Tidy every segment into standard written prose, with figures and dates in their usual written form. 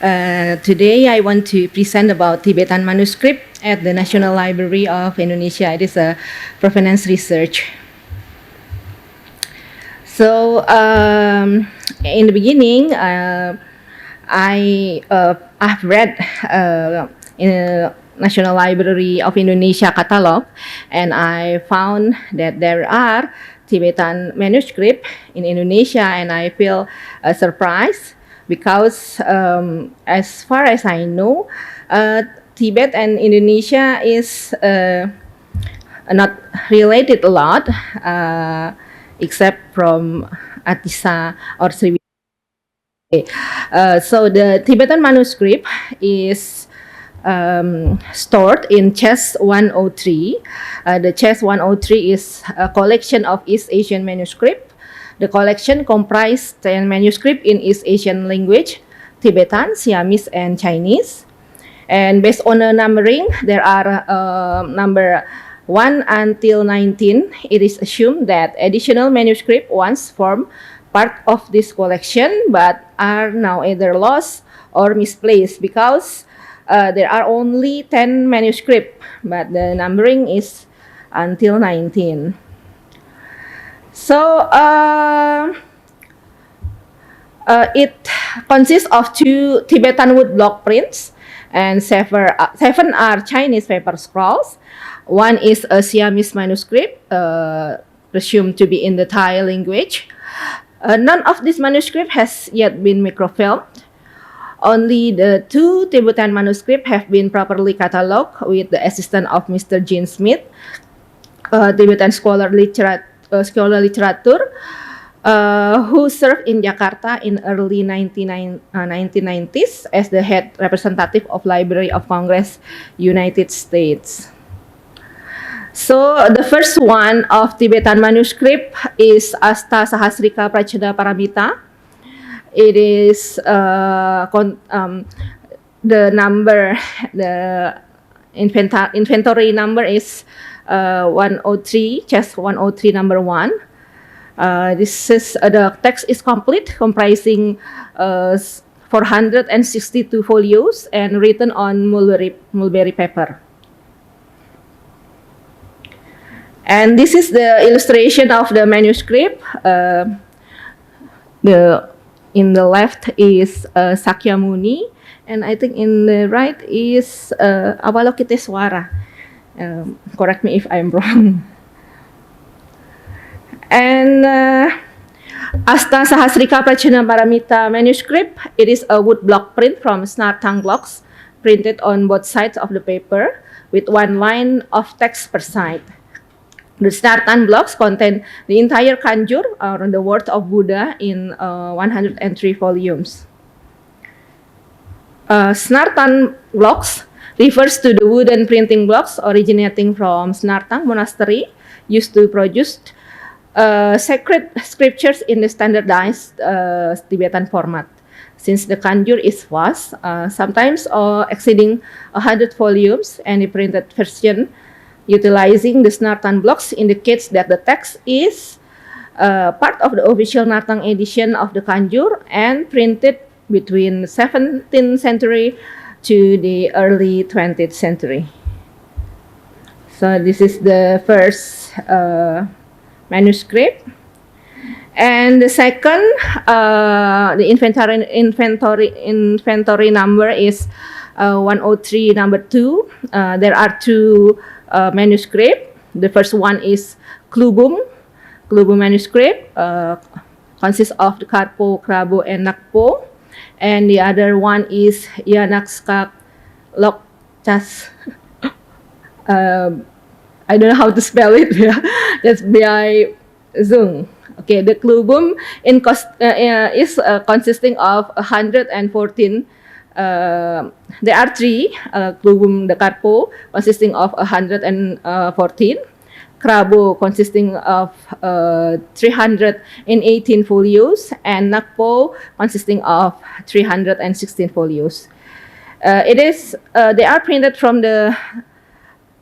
Today I want to present about Tibetan manuscript at the National Library of Indonesia. It is a provenance research. So in the beginning, I've read in the National Library of Indonesia catalog, and I found that there are Tibetan manuscript in Indonesia, and I feel surprised because as far as I know, Tibet and Indonesia is not related a lot, except from Atisa or Sriwijaya. So the Tibetan manuscript is stored in chest 103. The chest 103 is a collection of East Asian manuscript. The collection comprised 10 manuscripts in East Asian language, Tibetan, Siamese, and Chinese. And based on the numbering, there are number 1 until 19. It is assumed that additional manuscript once formed part of this collection, but are now either lost or misplaced because there are only 10 manuscripts, but the numbering is until 19. So it consists of 2 Tibetan wood block prints, and 7 are Chinese paper scrolls. One is a Siamese manuscript, presumed to be in the Thai language. None of this manuscript has yet been microfilmed. Only the 2 Tibetan manuscripts have been properly catalogued with the assistance of Mr. Gene Smith, Tibetan scholar literature, who served in Jakarta in early 1990s as the head representative of Library of Congress, United States. So the first one of Tibetan manuscript is Asta Sahasrika Prachada Paramita. It is the number, the inventory number is 103, chest 103, number 1. This is the text is complete, comprising 462 folios and written on mulberry paper. And this is the illustration of the manuscript. In the left is Sakyamuni, and I think in the right is Avalokiteswara. Correct me if I'm wrong. And Asta Sahasrika Prachana Paramita manuscript, it is a wood block print from Snartang blocks, printed on both sides of the paper, with 1 line of text per side. The Snartan blocks contain the entire Kanjur, or the words of Buddha, in 103 volumes. Snartan blocks refers to the wooden printing blocks originating from Snartang Monastery, used to produce sacred scriptures in the standardized Tibetan format. Since the Kanjur is vast, sometimes exceeding 100 volumes, any printed version utilizing the Snartan blocks indicates that the text is part of the official Nartang edition of the Kanjur and printed between 17th century to the early 20th century. So this is the first manuscript. And the second, the inventory number is 103, number 2. There are 2 manuscript. The first one is Klubum manuscript, consists of the Karpo, Krabo, and Nakpo. And the other one is Yanakskak Lokchas. I don't know how to spell it. That's by Zung. Okay, the Klubum is consisting of 114. There are 3 Klubum the Karpo, consisting of 114, Krabo consisting of 318 folios, and Nakpo consisting of 316 folios. They are printed from the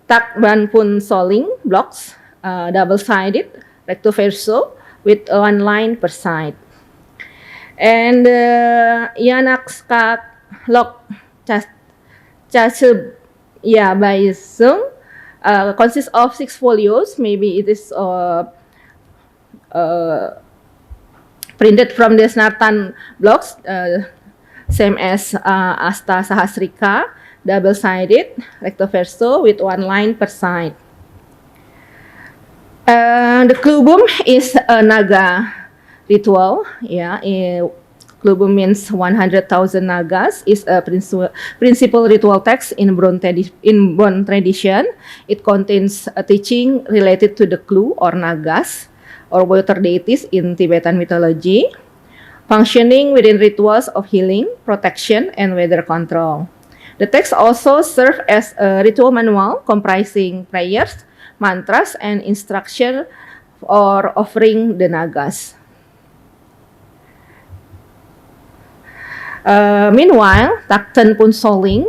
Takbanpun Soling blocks, double-sided, recto verso, with 1 line per side. And Yanakskak Lok Chache Baisung consists of 6 folios. Maybe it is printed from the Snartan blocks, same as Asta Sahasrika, double-sided, recto verso with 1 line per side. The Klubum is a Naga ritual. Klubum means 100,000 nagas. Is a principal ritual text in Bon tradition. It contains a teaching related to the Klu or nagas or water deities in Tibetan mythology, functioning within rituals of healing, protection, and weather control. The text also serves as a ritual manual comprising prayers, mantras, and instruction for offering the nagas. Meanwhile, Takten Punsoling,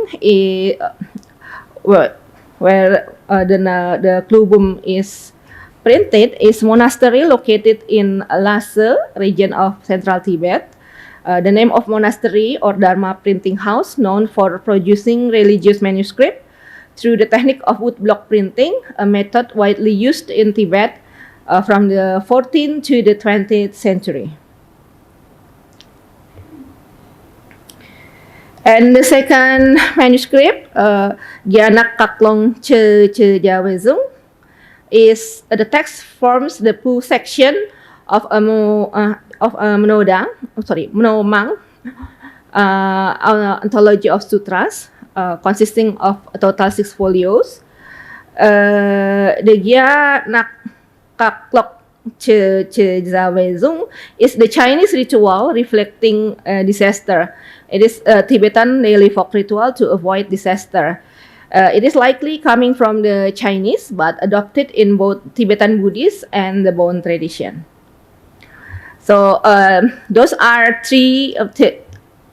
where the Klubum is printed, is monastery located in Lhasa region of central Tibet. The name of monastery or Dharma printing house known for producing religious manuscript through the technique of woodblock printing, a method widely used in Tibet from the 14th to the 20th century. And the second manuscript, Gyanak Kaklong Che Jawezung, is the text forms the full section of a Mnomang, anthology of sutras, consisting of a total 6 folios. The Gyanak Kaklong Che Jawezung is the Chinese ritual reflecting disaster. It is a Tibetan daily folk ritual to avoid disaster. It is likely coming from the Chinese, but adopted in both Tibetan Buddhist and the Bon tradition. So those are three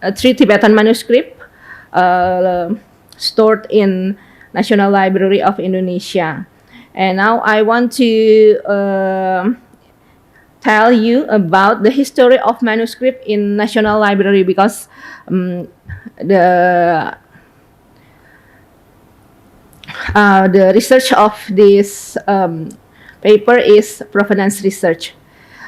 Tibetan manuscripts stored in National Library of Indonesia. And now I want to tell you about the history of manuscript in National Library, because the research of this paper is provenance research.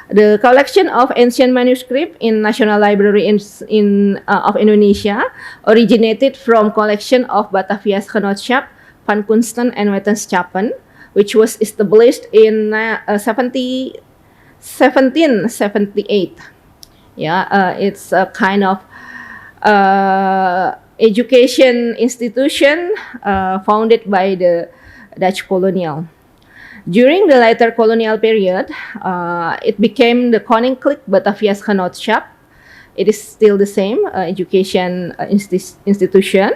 The collection of ancient manuscript in National Library of Indonesia originated from collection of Batavia's Genootschap van Kunsten en Wetenschappen, which was established in 1778. It's a kind of education institution founded by the Dutch colonial. During the later colonial period, it became the Koninklijk Batavia's Genootschap. It is still the same education institution,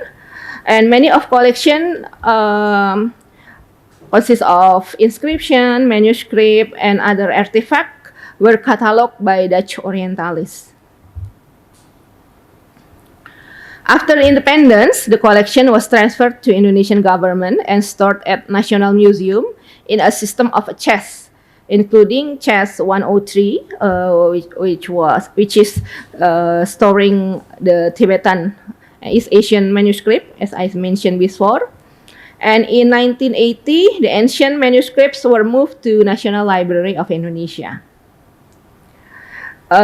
and many of collection consists of inscription, manuscript, and other artifacts were catalogued by Dutch Orientalists. After independence, the collection was transferred to Indonesian government and stored at National Museum in a system of chests, including chest 103, which is storing the Tibetan East Asian manuscript, as I mentioned before. And in 1980, the ancient manuscripts were moved to National Library of Indonesia.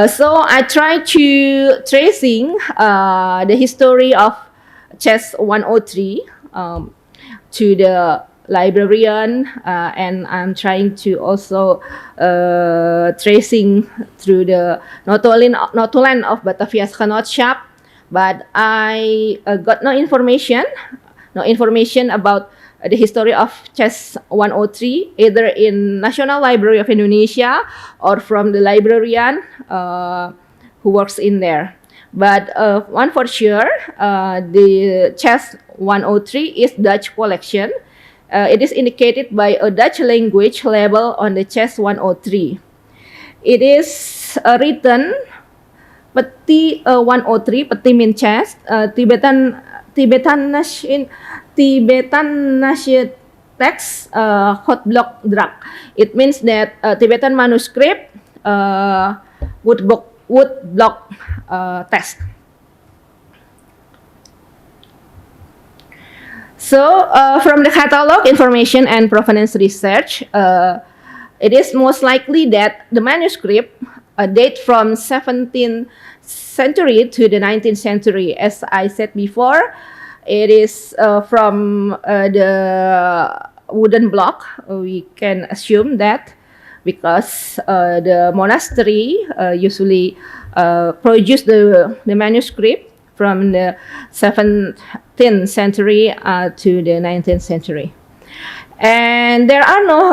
So I tried to tracing the history of chest 103 to the librarian, and I'm trying to also tracing through the Notulen of Batavia's Genootschap, but I got no information about the history of chest 103, either in National Library of Indonesia or from the librarian who works in there. But one for sure, the chest 103 is Dutch collection. It is indicated by a Dutch language label on the chest 103. It is written Peti 103, Peti mean chest, Tibetan Nashi text, hot block drag. It means that Tibetan manuscript wood block text. So, from the catalog information and provenance research, it is most likely that the manuscript date from 17th century to the 19th century. As I said before, it is from the wooden block. We can assume that because the monastery usually produce the manuscript from the 17th century to the 19th century. And there are no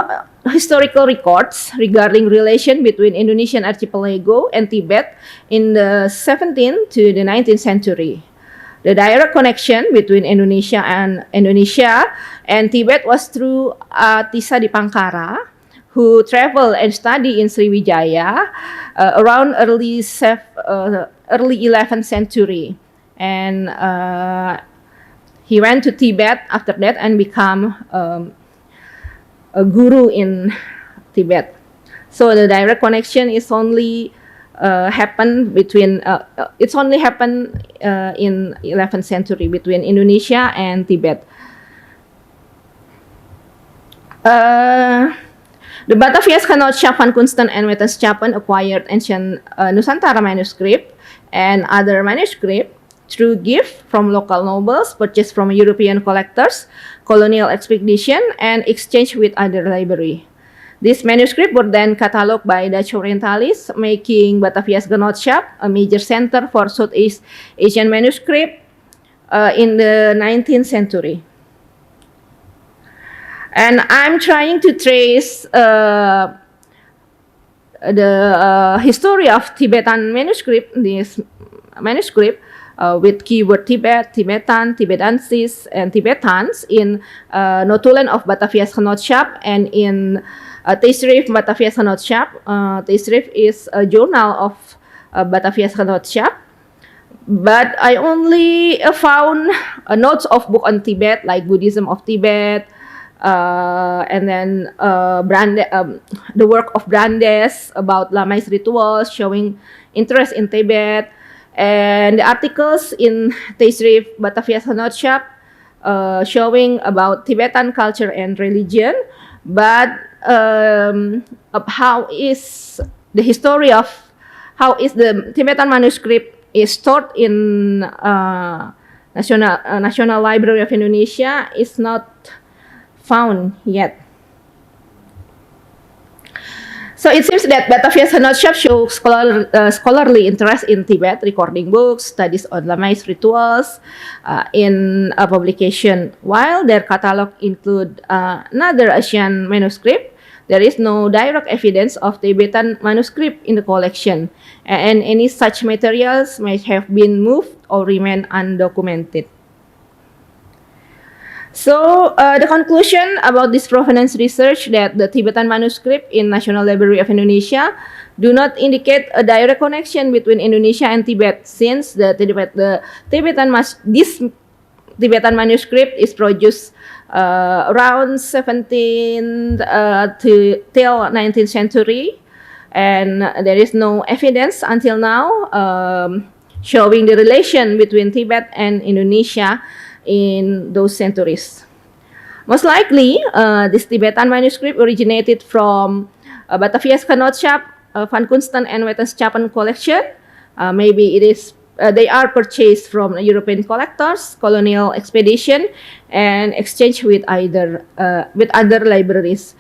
historical records regarding relation between Indonesian archipelago and Tibet in the 17th to the 19th century. The direct connection between Indonesia and Tibet was through Tissa Dipangkara, who traveled and studied in Sriwijaya around early 11th century, and he went to Tibet after that and become a guru in Tibet. So the direct connection is only happened between it's only happened in 11th century between Indonesia and Tibet. The Batavia's Genootschap van Kunsten en Wetenschappen acquired ancient Nusantara manuscript and other manuscript through gift from local nobles, purchased from European collectors, colonial expedition, and exchange with other library. These manuscripts were then cataloged by Dutch Orientalists, making Batavia's Genootschap a major center for Southeast Asian manuscript in the 19th century. And I'm trying to trace the history of Tibetan manuscript, this manuscript, with keyword Tibet, Tibetan, Tibetansis, and Tibetans in Notulen of Batavia's Genootschap and in Tijdschrift Batavia's Genootschap. Tijdschrift is a journal of Batavia's Genootschap. But I only found notes of book on Tibet, like Buddhism of Tibet, and then the work of Brandes about Lamais rituals showing interest in Tibet, and the articles in Tijdschrift Batavia's Genootschap showing about Tibetan culture and religion. But of how is the history of how is the Tibetan manuscript is stored in National Library of Indonesia is not found yet. So it seems that Batavia's Genootschap shows scholarly interest in Tibet, recording books, studies on Lamais rituals in a publication. While their catalog include another Asian manuscript, there is no direct evidence of Tibetan manuscript in the collection, and any such materials may have been moved or remain undocumented. So the conclusion about this provenance research that the Tibetan manuscript in National Library of Indonesia do not indicate a direct connection between Indonesia and Tibet, since this Tibetan manuscript is produced around 17th till 19th century, and there is no evidence until now showing the relation between Tibet and Indonesia in those centuries. Most likely, this Tibetan manuscript originated from Batavia's Genootschap, Van Kunsten and Wetenschappen collection. Maybe it is they are purchased from European collectors, colonial expedition, and exchange with other libraries.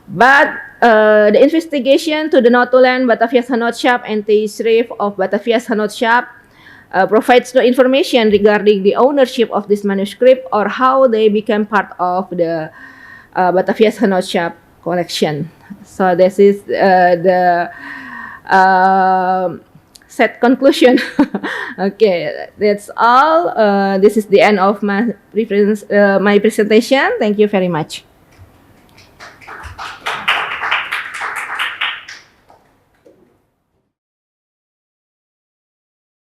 But the investigation to the Notulen, Batavia's Genootschap, and Tijdschrift of Batavia's Genootschap provides no information regarding the ownership of this manuscript or how they became part of the Batavia's Genootschap collection. So this is the set conclusion. Okay, that's all. This is the end of my presentation. Thank you very much.